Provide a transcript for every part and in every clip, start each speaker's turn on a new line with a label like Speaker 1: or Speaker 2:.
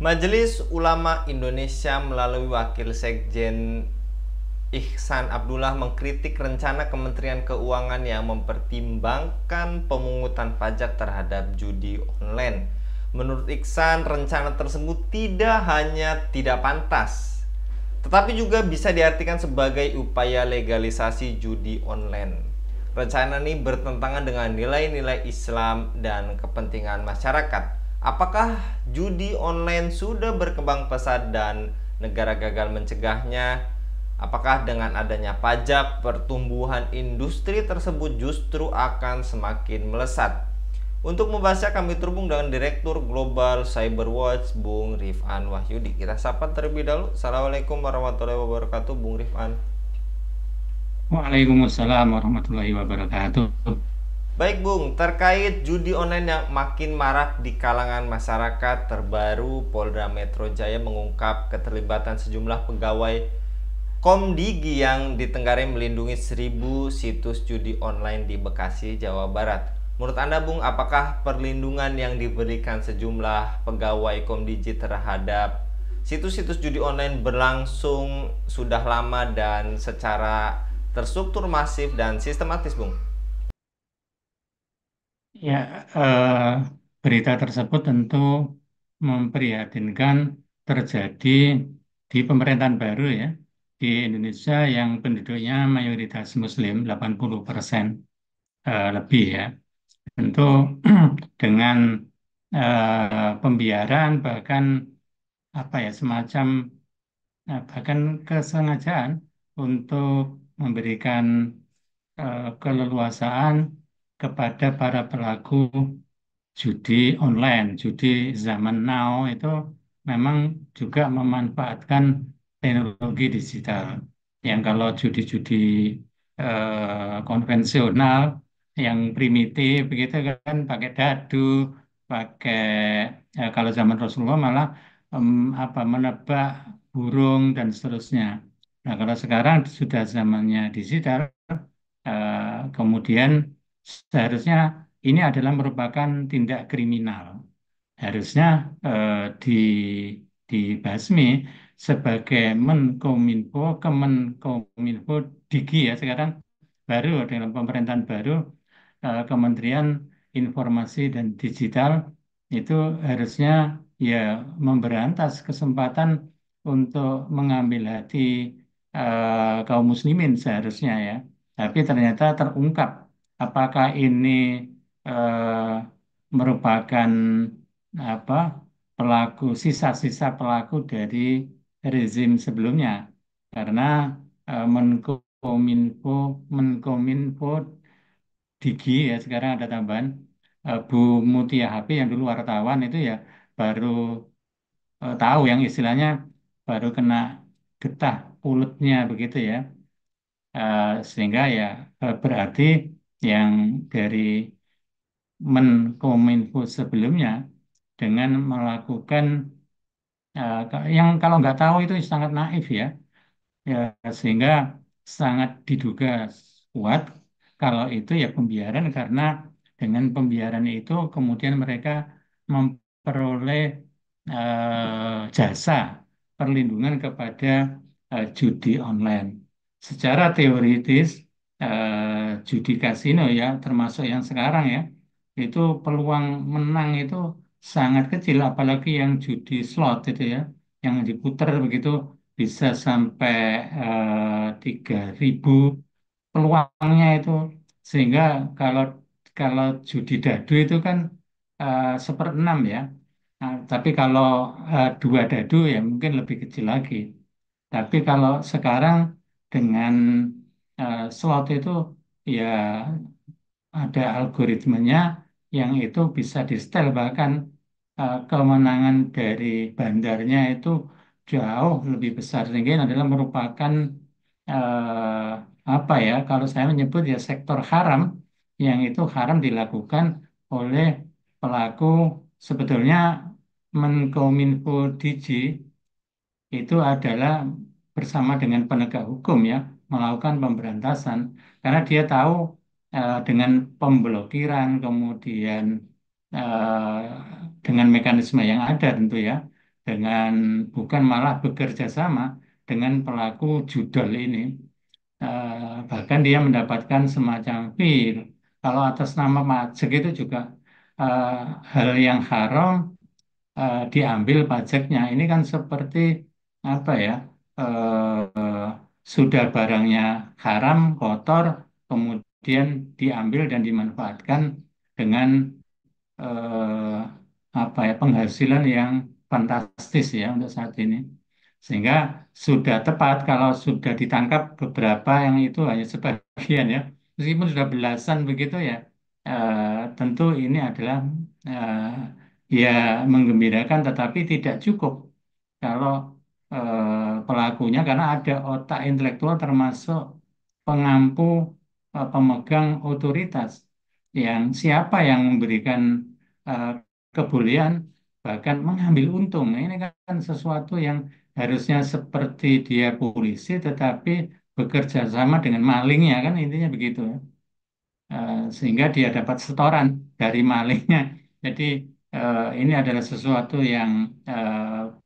Speaker 1: Majelis Ulama Indonesia melalui Wakil Sekjen Ihsan Abdullah mengkritik rencana Kementerian Keuangan yang mempertimbangkan pemungutan pajak terhadap judi online. Menurut Ihsan, rencana tersebut tidak hanya tidak pantas, tetapi juga bisa diartikan sebagai upaya legalisasi judi online. Rencana ini bertentangan dengan nilai-nilai Islam dan kepentingan masyarakat. Apakah judi online sudah berkembang pesat dan negara gagal mencegahnya? Apakah dengan adanya pajak, pertumbuhan industri tersebut justru akan semakin melesat? Untuk membahasnya kami terhubung dengan Direktur Global Cyberwatch, Bung Rifan Wahyudi. Kita sapa terlebih dahulu. Assalamualaikum warahmatullahi wabarakatuh, Bung Rifan.
Speaker 2: Waalaikumsalam warahmatullahi wabarakatuh.
Speaker 1: Baik Bung, terkait judi online yang makin marak di kalangan masyarakat, terbaru Polda Metro Jaya mengungkap keterlibatan sejumlah pegawai Komdigi yang ditenggarai melindungi 1.000 situs judi online di Bekasi, Jawa Barat. Menurut Anda Bung, apakah perlindungan yang diberikan sejumlah pegawai Komdigi terhadap situs-situs judi online berlangsung sudah lama dan secara terstruktur masif dan sistematis Bung?
Speaker 2: Ya, berita tersebut tentu memprihatinkan terjadi di pemerintahan baru ya di Indonesia yang penduduknya mayoritas Muslim 80% lebih ya. Tentu dengan pembiaran bahkan apa ya semacam bahkan kesengajaan untuk memberikan keleluasaan kepada para pelaku judi online, judi zaman now itu memang juga memanfaatkan teknologi digital. Yang kalau judi-judi konvensional, yang primitif begitu kan, pakai dadu, pakai kalau zaman Rasulullah malah apa menebak burung dan seterusnya. Nah, kalau sekarang sudah zamannya digital, kemudian seharusnya ini adalah merupakan tindak kriminal. Harusnya eh, di dibasmi sebagai Menkominfo, Kemenkominfo Digi ya sekarang baru dalam pemerintahan baru Kementerian Informasi dan Digital itu harusnya ya memberantas kesempatan untuk mengambil hati kaum muslimin seharusnya ya. Tapi ternyata terungkap apakah ini merupakan apa sisa-sisa pelaku dari rezim sebelumnya karena Menkominfo Menkominfo Digi ya sekarang ada tambahan Bu Mutia HP yang dulu wartawan itu ya baru tahu yang istilahnya baru kena getah ulutnya begitu ya. Sehingga ya berarti yang dari Menkominfo sebelumnya dengan melakukan yang kalau nggak tahu itu sangat naif ya. Ya, sehingga sangat diduga kuat kalau itu ya pembiaran karena dengan pembiaran itu kemudian mereka memperoleh jasa perlindungan kepada judi online. Secara teoritis judi kasino ya termasuk yang sekarang ya itu peluang menang itu sangat kecil apalagi yang judi slot itu ya yang diputar begitu bisa sampai 3.000 peluangnya itu sehingga kalau kalau judi dadu itu kan 1/6 ya. Nah, tapi kalau dua dadu ya mungkin lebih kecil lagi. Tapi kalau sekarang dengan slot itu ya ada algoritmenya yang itu bisa di setel bahkan kemenangan dari bandarnya itu jauh lebih besar sehingga ini adalah merupakan apa ya kalau saya menyebut ya sektor haram yang itu haram dilakukan oleh pelaku sebetulnya Menkominfo Digi itu adalah bersama dengan penegak hukum ya melakukan pemberantasan karena dia tahu dengan pemblokiran kemudian dengan mekanisme yang ada tentu ya dengan bukan malah bekerja sama dengan pelaku judol ini. Bahkan dia mendapatkan semacam fee. Kalau atas nama pajak itu juga eh, hal yang haram, diambil pajaknya. Ini kan seperti apa ya? Sudah barangnya haram, kotor, kemudian diambil dan dimanfaatkan dengan eh, apa ya, penghasilan yang fantastis ya untuk saat ini. Sehingga sudah tepat kalau sudah ditangkap beberapa, yang itu hanya sebagian ya. Meskipun sudah belasan begitu ya, tentu ini adalah ya menggembirakan, tetapi tidak cukup kalau pelakunya, karena ada otak intelektual termasuk pengampu, pemegang otoritas, yang siapa yang memberikan eh, kebolehan bahkan mengambil untung. Nah, ini kan sesuatu yang harusnya seperti dia polisi tetapi bekerja sama dengan malingnya, kan intinya begitu ya. Sehingga dia dapat setoran dari malingnya. Jadi ini adalah sesuatu yang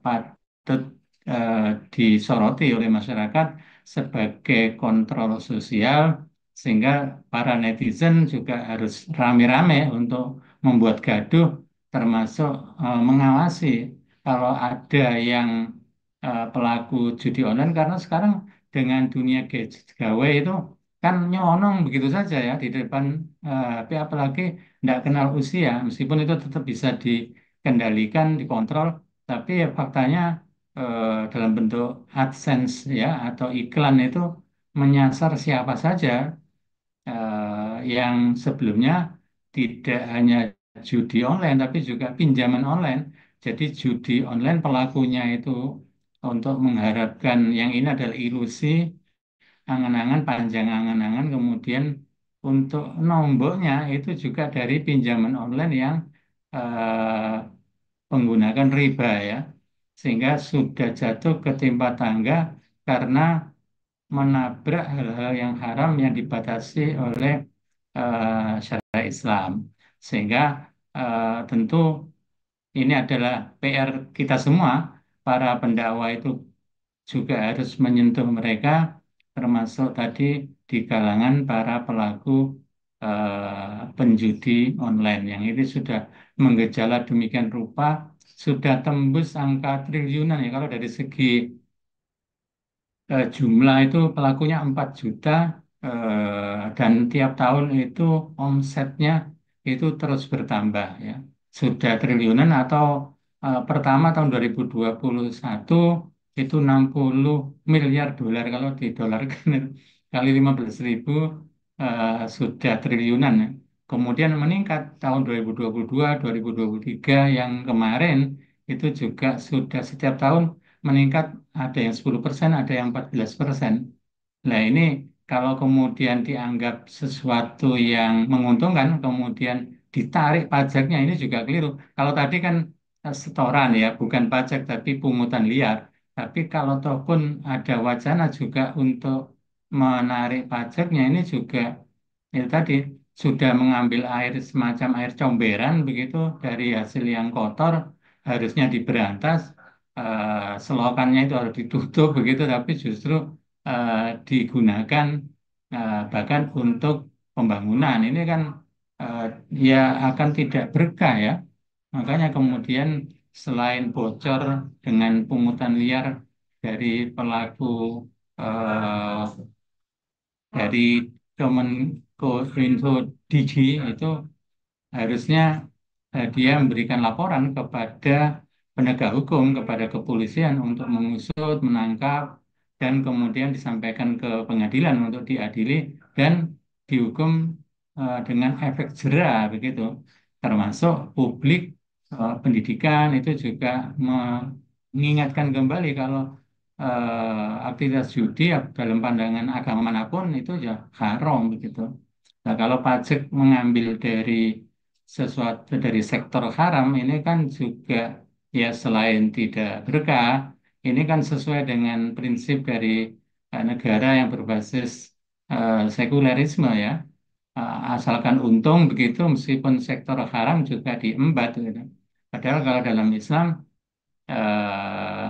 Speaker 2: patut eh, disoroti oleh masyarakat sebagai kontrol sosial, sehingga para netizen juga harus rame-rame untuk membuat gaduh, termasuk mengawasi kalau ada yang pelaku judi online, karena sekarang dengan dunia gawe itu kan nyonong begitu saja ya di depan HP, apalagi tidak kenal usia, meskipun itu tetap bisa dikendalikan, dikontrol, tapi ya faktanya dalam bentuk AdSense ya atau iklan itu menyasar siapa saja, yang sebelumnya tidak hanya judi online tapi juga pinjaman online. Jadi judi online pelakunya itu untuk mengharapkan yang ini adalah ilusi, angan-angan, panjang angan-angan, kemudian untuk nomboknya itu juga dari pinjaman online yang eh, menggunakan riba ya, sehingga sudah jatuh ke timpa tangga karena menabrak hal-hal yang haram yang dibatasi oleh syariat Islam. Sehingga tentu ini adalah PR kita semua, para pendakwa itu juga harus menyentuh mereka, termasuk tadi di kalangan para pelaku penjudi online yang ini sudah menggejala demikian rupa, sudah tembus angka triliunan ya. Kalau dari segi jumlah itu pelakunya 4 juta, dan tiap tahun itu omsetnya itu terus bertambah ya. Sudah triliunan, atau pertama tahun 2021 itu 60 miliar dolar, kalau didolarkan itu kali 15.000, sudah triliunan ya. Kemudian meningkat tahun 2022, 2023 yang kemarin itu juga sudah setiap tahun meningkat, ada yang 10%, ada yang 14%. Nah ini kalau kemudian dianggap sesuatu yang menguntungkan, kemudian ditarik pajaknya, ini juga keliru. Kalau tadi kan setoran ya, bukan pajak tapi pungutan liar. Tapi kalau toh pun ada wacana juga untuk menarik pajaknya, ini juga itu tadi sudah mengambil air semacam air comberan begitu dari hasil yang kotor, harusnya diberantas, selokannya itu harus ditutup begitu, tapi justru eh, digunakan bahkan untuk pembangunan. Ini kan eh, ya akan tidak berkah ya. Makanya kemudian selain bocor dengan pungutan liar dari pelaku, eh, dari Kemenkominfo Digi itu, harusnya dia memberikan laporan kepada penegak hukum, kepada kepolisian untuk mengusut, menangkap, dan kemudian disampaikan ke pengadilan untuk diadili dan dihukum dengan efek jera begitu. Termasuk publik, pendidikan itu juga mengingatkan kembali kalau aktivitas judi ya, dalam pandangan agama manapun itu ya haram begitu. Nah, kalau pajak mengambil dari sesuatu dari sektor haram, ini kan juga ya selain tidak berkah, ini kan sesuai dengan prinsip dari negara yang berbasis sekulerisme ya. Asalkan untung begitu, meskipun sektor haram juga diembat gitu. Padahal kalau dalam Islam eh,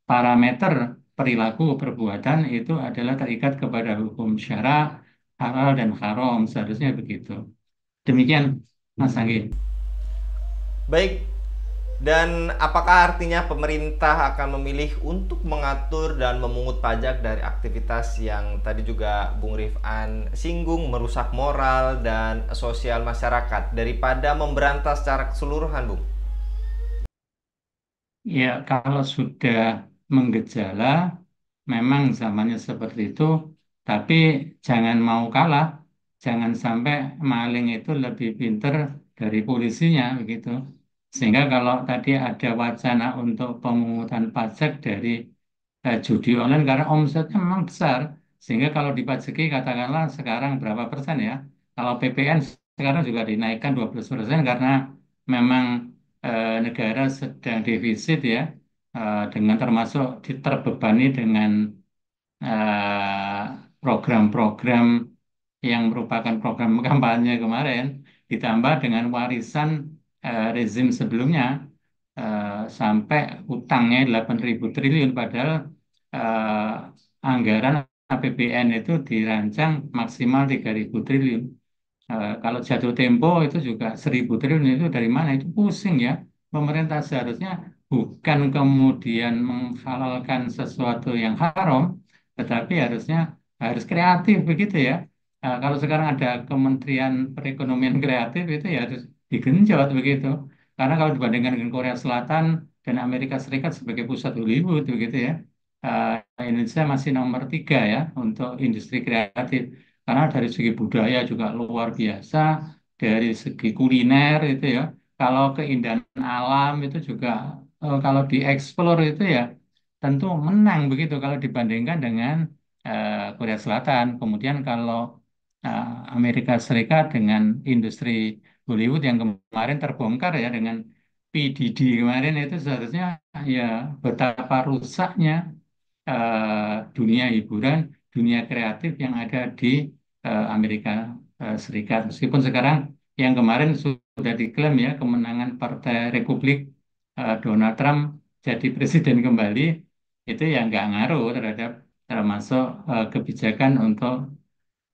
Speaker 2: parameter perilaku perbuatan itu adalah terikat kepada hukum syara, halal dan haram. Seharusnya begitu. Demikian, Mas Anggi.
Speaker 1: Baik, dan apakah artinya pemerintah akan memilih untuk mengatur dan memungut pajak dari aktivitas yang tadi juga Bung Rifan singgung, merusak moral dan sosial masyarakat daripada memberantas secara keseluruhan, Bung?
Speaker 2: Ya, kalau sudah menggejala, memang zamannya seperti itu, tapi jangan mau kalah, jangan sampai maling itu lebih pinter dari polisinya, begitu. Sehingga kalau tadi ada wacana untuk pemungutan pajak dari judi online, karena omsetnya memang besar, sehingga kalau dipajaki katakanlah sekarang berapa persen ya, kalau PPN sekarang juga dinaikkan 12% karena memang negara sedang defisit ya, dengan termasuk terbebani dengan program-program yang merupakan program kampanye kemarin, ditambah dengan warisan rezim sebelumnya, sampai utangnya 8.000 triliun, padahal anggaran APBN itu dirancang maksimal 3.000 triliun. Kalau jatuh tempo itu juga 1.000 triliun, itu dari mana? Itu pusing ya. Pemerintah seharusnya bukan kemudian menghalalkan sesuatu yang haram, tetapi harusnya harus kreatif begitu ya. Kalau sekarang ada Kementerian Perekonomian Kreatif itu ya harus digenjot begitu. Karena kalau dibandingkan dengan Korea Selatan dan Amerika Serikat sebagai pusat Hollywood begitu ya, Indonesia masih nomor 3 ya untuk industri kreatif. Karena dari segi budaya juga luar biasa, dari segi kuliner itu ya. Kalau keindahan alam itu juga kalau dieksplor itu ya tentu menang begitu kalau dibandingkan dengan Korea Selatan. Kemudian kalau eh, Amerika Serikat dengan industri Hollywood yang kemarin terbongkar ya dengan PDD kemarin, itu seharusnya ya betapa rusaknya dunia hiburan, dunia kreatif yang ada di Amerika Serikat. Meskipun sekarang yang kemarin sudah diklaim ya kemenangan Partai Republik, Donald Trump jadi presiden kembali, itu ya nggak ngaruh terhadap termasuk kebijakan untuk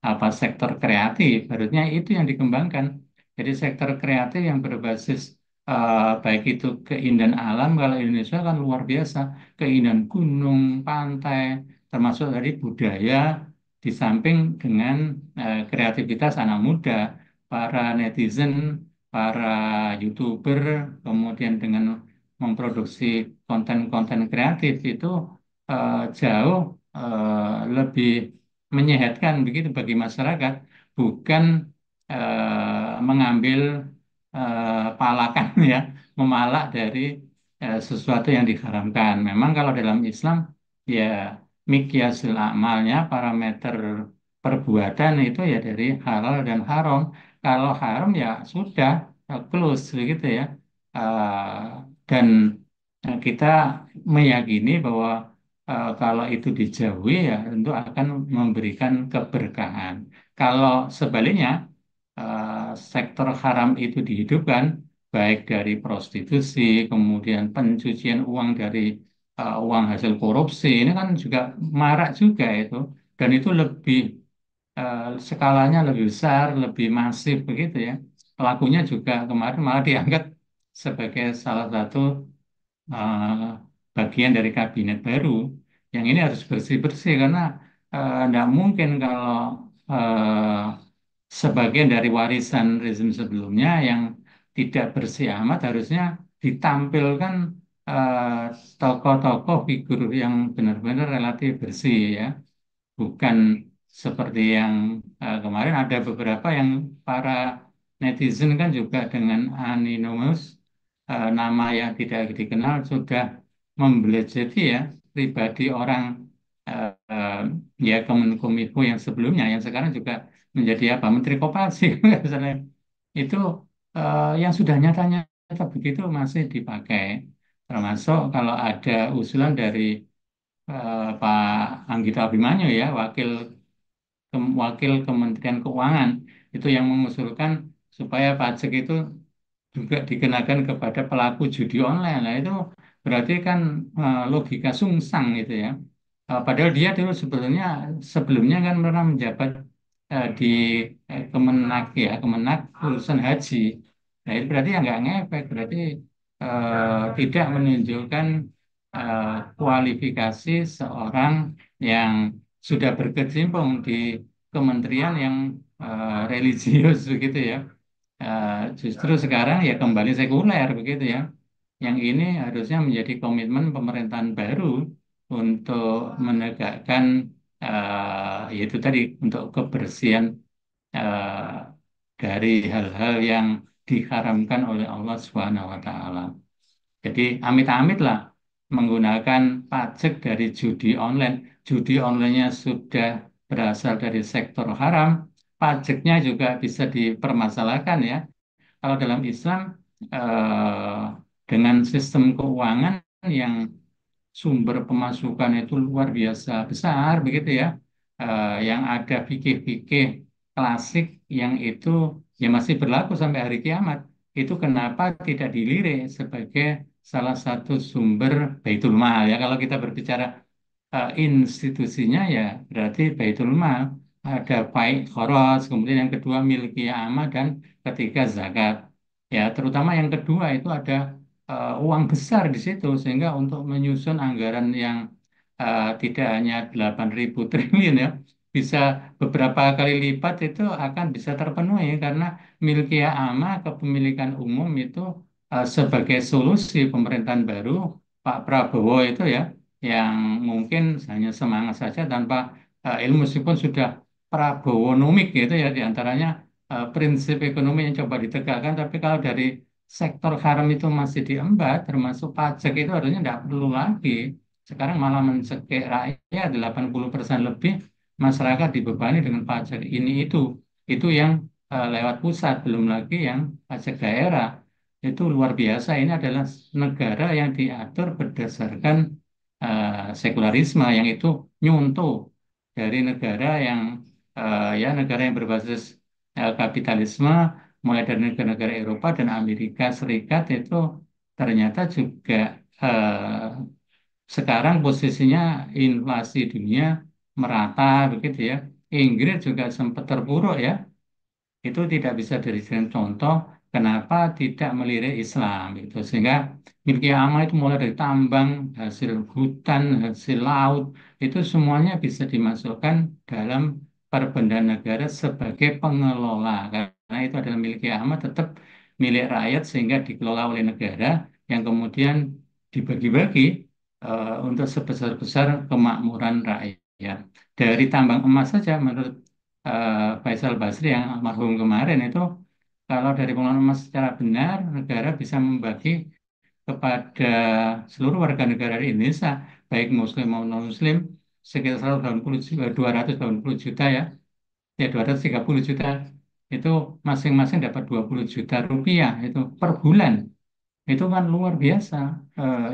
Speaker 2: apa sektor kreatif. Harusnya itu yang dikembangkan. Jadi sektor kreatif yang berbasis baik itu keindahan alam, kalau Indonesia kan luar biasa, keindahan gunung, pantai, termasuk dari budaya, di samping dengan kreativitas anak muda, para netizen, para YouTuber, kemudian dengan memproduksi konten-konten kreatif itu jauh lebih menyehatkan begitu bagi masyarakat, bukan mengambil palakan ya, memalak dari sesuatu yang diharamkan. Memang kalau dalam Islam ya miqyasul amalnya, parameter perbuatan itu ya dari halal dan haram. Kalau haram ya sudah close begitu ya. Dan kita meyakini bahwa kalau itu dijauhi ya tentu akan memberikan keberkahan. Kalau sebaliknya sektor haram itu dihidupkan, baik dari prostitusi, kemudian pencucian uang dari uang hasil korupsi, ini kan juga marak juga itu, dan itu lebih skalanya lebih besar, lebih masif begitu ya. Pelakunya juga kemarin malah diangkat sebagai salah satu eh, bagian dari kabinet baru. Yang ini harus bersih-bersih karena tidak mungkin kalau eh, sebagian dari warisan rezim sebelumnya yang tidak bersih amat, harusnya ditampilkan eh, tokoh-tokoh figur yang benar-benar relatif bersih ya, bukan seperti yang kemarin ada beberapa yang para netizen kan juga dengan anonymous, nama yang tidak dikenal sudah membelejeti ya pribadi orang, eh, ya Kemenkominfo yang sebelumnya, yang sekarang juga menjadi apa, Menteri Koperasi misalnya, itu yang sudah nyata-nyata begitu masih dipakai, termasuk kalau ada usulan dari Pak Anggito Abimanyu ya, wakil Kementerian Keuangan, itu yang mengusulkan supaya pajak itu juga dikenakan kepada pelaku judi online. Nah, itu berarti kan logika sungsang itu ya. Padahal dia dulu sebetulnya sebelumnya kan pernah menjabat di Kemenak ya, Kemenak urusan haji. Nah itu berarti ya nggak ngefek, berarti tidak menunjukkan eh, kualifikasi seorang yang sudah berkecimpung di kementerian yang religius begitu ya. Justru sekarang ya kembali sekuler begitu ya. Yang ini harusnya menjadi komitmen pemerintahan baru untuk menegakkan yaitu tadi untuk kebersihan eh, dari hal-hal yang diharamkan oleh Allah Subhanahu wa taala. Jadi amit-amit lah menggunakan pajak dari judi online. Judi online-nya sudah berasal dari sektor haram, pajaknya juga bisa dipermasalahkan ya. Kalau dalam Islam eh, dengan sistem keuangan yang sumber pemasukan itu luar biasa besar begitu ya, yang ada fikih-fikih klasik yang itu ya masih berlaku sampai hari kiamat. Itu kenapa tidak dilirik sebagai salah satu sumber Baitul Mal ya kalau kita berbicara institusinya ya berarti Baitul Mal ada baik khoros, kemudian yang kedua milki amah dan ketiga zakat. Ya, terutama yang kedua itu ada uang besar di situ sehingga untuk menyusun anggaran yang tidak hanya 8.000 triliun ya, bisa beberapa kali lipat itu akan bisa terpenuhi karena milkiah amah kepemilikan umum itu sebagai solusi pemerintahan baru Pak Prabowo itu ya yang mungkin hanya semangat saja tanpa ilmu meskipun sudah Prabowonomik gitu ya diantaranya prinsip ekonomi yang coba ditegakkan tapi kalau dari sektor haram itu masih diembat termasuk pajak itu harusnya tidak perlu lagi sekarang malah mencekik rakyat 80% lebih masyarakat dibebani dengan pajak ini itu yang lewat pusat belum lagi yang pajak daerah itu luar biasa ini adalah negara yang diatur berdasarkan sekularisme yang itu nyuntuh dari negara yang ya negara yang berbasis kapitalisme mulai dari negara-negara Eropa dan Amerika Serikat itu ternyata juga sekarang posisinya inflasi dunia merata begitu ya. Inggris juga sempat terpuruk ya itu tidak bisa dijadikan contoh kenapa tidak melirik Islam itu sehingga milki amal itu mulai dari tambang hasil hutan hasil laut itu semuanya bisa dimasukkan dalam perbendaan negara sebagai pengelola karena itu adalah milki amal tetap milik rakyat sehingga dikelola oleh negara yang kemudian dibagi-bagi untuk sebesar-besar kemakmuran rakyat dari tambang emas saja menurut Faisal Basri yang almarhum kemarin itu kalau dari pengelolaan emas secara benar negara bisa membagi kepada seluruh warga negara di Indonesia baik muslim maupun non muslim sekitar 180 juta, 280 juta ya 230 juta itu masing-masing dapat 20 juta rupiah itu per bulan itu kan luar biasa.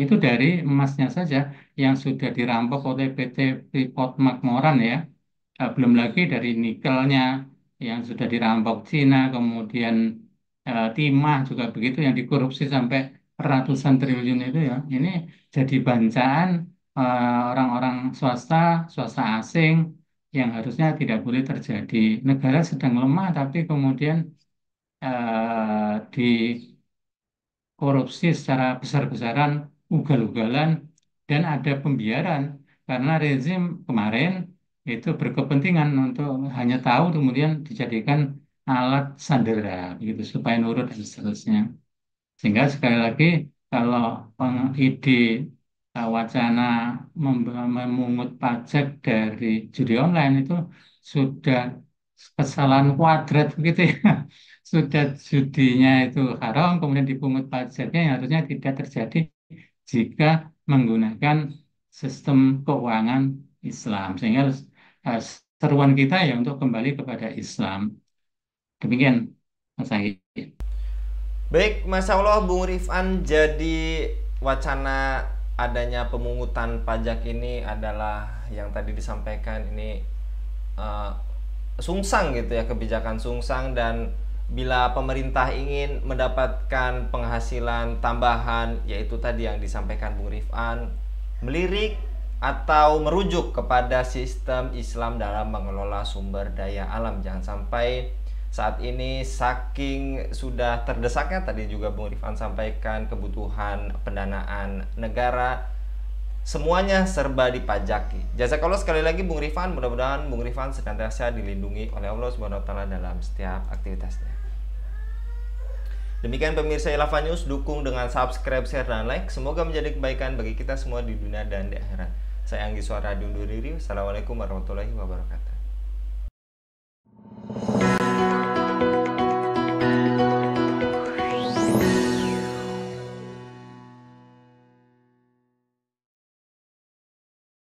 Speaker 2: Itu dari emasnya saja yang sudah dirampok oleh PT Freeport McMoran ya. Belum lagi dari nikelnya yang sudah dirampok Cina, kemudian timah juga begitu yang dikorupsi sampai ratusan triliun itu ya. Ini jadi bancaan orang-orang swasta, swasta asing yang harusnya tidak boleh terjadi. Negara sedang lemah tapi kemudian di korupsi secara besar-besaran, ugal-ugalan, dan ada pembiaran karena rezim kemarin itu berkepentingan untuk hanya tahu kemudian dijadikan alat sandera begitu supaya nurut dan seterusnya. Sehingga sekali lagi kalau ide wacana memungut pajak dari judi online itu sudah kesalahan kuadrat begitu ya. Sudah judinya itu haram, kemudian dipungut pajaknya yang harusnya tidak terjadi jika menggunakan sistem keuangan Islam. Sehingga eh, seruan kita ya untuk kembali kepada Islam. Demikian, Mas Ahid.
Speaker 1: Baik, Masya Allah Bung Rifan, jadi wacana adanya pemungutan pajak ini adalah yang tadi disampaikan ini eh, sungsang gitu ya, kebijakan sungsang dan Bila pemerintah ingin mendapatkan penghasilan tambahan, yaitu tadi yang disampaikan Bung Rifan, melirik atau merujuk kepada sistem Islam dalam mengelola sumber daya alam. Jangan sampai saat ini saking sudah terdesaknya, tadi juga Bung Rifan sampaikan, kebutuhan pendanaan negara, semuanya serba dipajaki. Jazakallah sekali lagi Bung Rifan, mudah-mudahan Bung Rifan senantiasa dilindungi oleh Allah Subhanahu wa taala dalam setiap aktivitasnya. Demikian pemirsa Ilava News, dukung dengan subscribe, share, dan like. Semoga menjadi kebaikan bagi kita semua di dunia dan di akhirat. Saya Anggi Suara undur diri. Assalamualaikum warahmatullahi wabarakatuh.